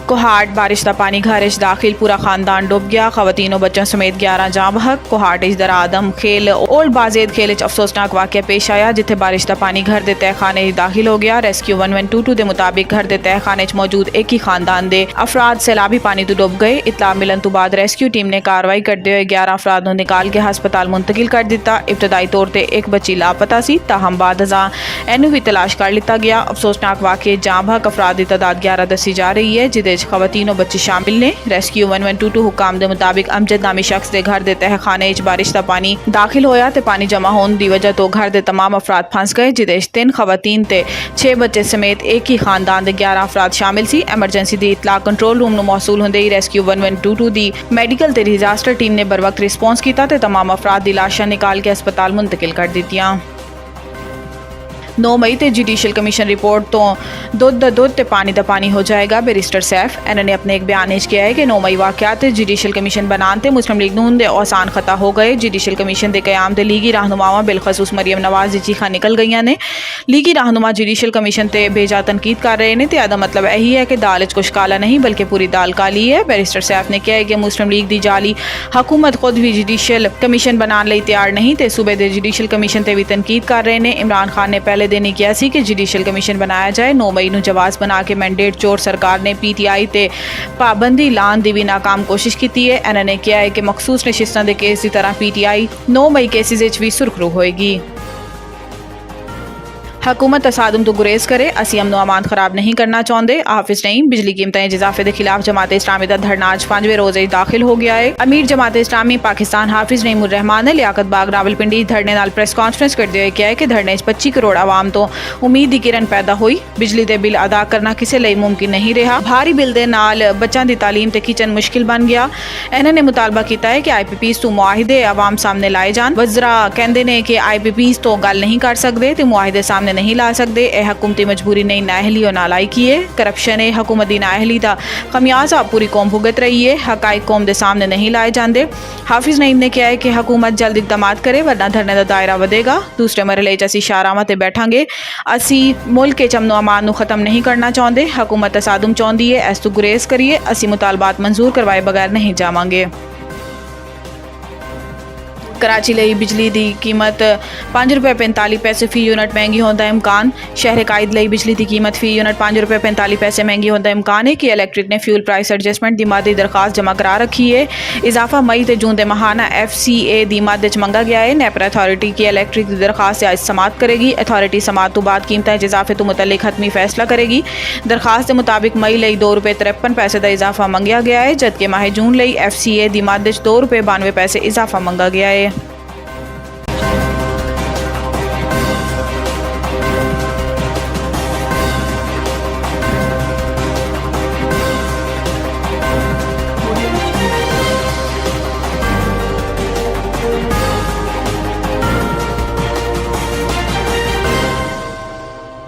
कोहाट बारिश का पानी घर इच दाखिल पूरा खानदान डूब गया। खवातीनों बच्चों समेत 11 जाँ बहक। कोहाट इच दरा आदम खेल ओल्ड बाजेद खेल इच अफसोसनाक वाक़या पेश आया जिथे बारिश का पानी घर दे तहखाने दाखिल हो गया। रेस्क्यू 1122 के मुताबिक घर दे तहखाने मौजूद एक ही खानदान दे अफराद सैलाबी पानी तो डूब गए। इतला मिलन तो बाद रेस्क्यू टीम ने कार्रवाई करते हुए 11 अफराद को निकाल के हस्पताल मुंतकिल कर दिता। इब्तदाई तौर पर एक बच्ची लापता सी, ताहम बाद अजा एनू भी तलाश कर लिता गया। अफसोसनाक वाक़े जाँ बहक अफराद की तादाद 11 दसी जा रही है जिदे खवातीनों बच्चे शामिल ने। रेस्क्यू 1122 हुकाम के मुताबिक अमजद नामी शख्स के घर के तहखाने बारिश का पानी दाखिल होया ते पानी जमा होने की वजह तो घर के तमाम अफराद फंस गए जिदे 3 खवातीन ते 6 बच्चे समेत एक ही खानदान के 11 अफराद शामिल सी। एमरजेंसी की इतला कंट्रोल रूम में मौसूल होंदे ही रेस्क्यू 1122 की मेडिकल ते डिजास्टर टीम ने बर वक्त रिस्पॉन्स किया ते तमाम अफराद की लाशां निकाल के अस्पताल मुंतकिल कर दित्तियां। 9 मई ते जुडिशल कमीशन रिपोर्ट तो दुध दा दुध ते पानी दा पानी हो जाएगा। बैरिस्टर सैफ इन्होंने अपने एक बयान किया है कि 9 मई वाक़यात जुडिशल कमीशन बनाते मुस्लिम लीग नून दे औसान खता हो गए। जुडिशल कमीशन के क्याम दे लीगी रहनुमावां बिलखसूस मरियम नवाज दी चीखां निकल गई ने। लीगी रहनुमा जुडिशल कमीशन ते बेजा तनकीद कर रहे हैं तो यदा मतलब यही है कि दाल च कुछ काला नहीं बल्कि पूरी दाल काली है। बैरिस्टर सैफ ने कहा है कि मुस्लिम लीग की जाली हुकूमत खुद भी जुडिशल कमीशन बनाने तैयार नहीं तो सूबे के जुडिशल कमीशन से भी तनकीद कर रहे हैं। इमरान खान ने पहले दिन ही किया सी कि जुडिशल कमीशन बनाया जाए। 9 मई नूं जवाब बना के मैंडेट चोर सरकार ने PTI ते पाबंदी लाने की भी नाकाम कोशिश की है। इन्होंने कहा है कि मखसूस नशिस्तां दे केस की तरह PTI 9 मई केसेस भी सुरखरू होएगी। हुकूमत तसादुम तो गुरेज करे, असी अमनो अमान खराब नहीं करना चाहते। हाफिज नईम बिजली कीमतें इजाफे के खिलाफ जमात इस्लामी का धरना आज 5वें रोज़ दाखिल हो गया है। अमीर जमात इस्लामी पाकिस्तान हाफिज नईम उर रहमान ने लियाकत बाग रावलपिंडी धरने नाल प्रेस कॉन्फ्रेंस करते हुए कहा है कि धरने 25 करोड़ आवाम तो उम्मीद की किरण पैदा हुई। बिजली के बिल अदा करना किसी लिए मुमकिन नहीं रहा। भारी बिल के नाल बच्चों की तालीम ते किचन मुश्किल बन गया। इन्होंने मुतालबा किया है कि IPPs तो मुआहिदे आवाम सामने लाए जान। वज़रा कहते हैं कि IPPs तो गल नहीं कर सकते तो मुआहिदे सामने नहीं ला सकते। यह हुकूमती मजबूरी नहीं नाअहली और नालायकी है। करप्शन है हुकूमत की नाअहली का खमियाजा पूरी कौम भुगत रही है। हकाइक कौम के सामने नहीं लाए जाते। हाफिज नईम ने कहा है कि हुकूमत जल्द इकदाम करे वरना धरने का दायरा बढ़ेगा। दूसरे मरहले असी शाहरावां ते बैठांगे। असी मुल्क के अमनो अमान को खत्म नहीं करना चाहते। हुकूमत तसादुम चाहती है, इस तो गुरेज करिए। असी मुतालबात मंजूर करवाए बगैर नहीं जावांगे। कराची ਲਈ बिजली की कीमत ₹5.45 फी यूनिट महंगी होने का इम्कान। शहर कायद ਲਈ बिजली की कीमत फी यूनिट ₹5.45 महंगी होने का इम्कान है कि इलेक्ट्रिक ने फ्यूल प्राइस एडजस्टमेंट की मादी दरखास्त जमा करा रखी है। इजाफा मई ते जून के महाना FCA की मादे मंगा गया है। नेपरा अथॉरिटी की इलेक्ट्रिक की दरखास्त आज समात करेगी। अथॉरिटी समात तो बाद कीमतें इजाफे तो मुतल्लिक हतमी फैसला करेगी। दरखास्त के मुताबिक मई ਲਈ ₹2.53 का इजाफा मंगया गया है जबकि माह जून ਲਈ FCA की मादे ₹2.92 इजाफा मंगा गया है।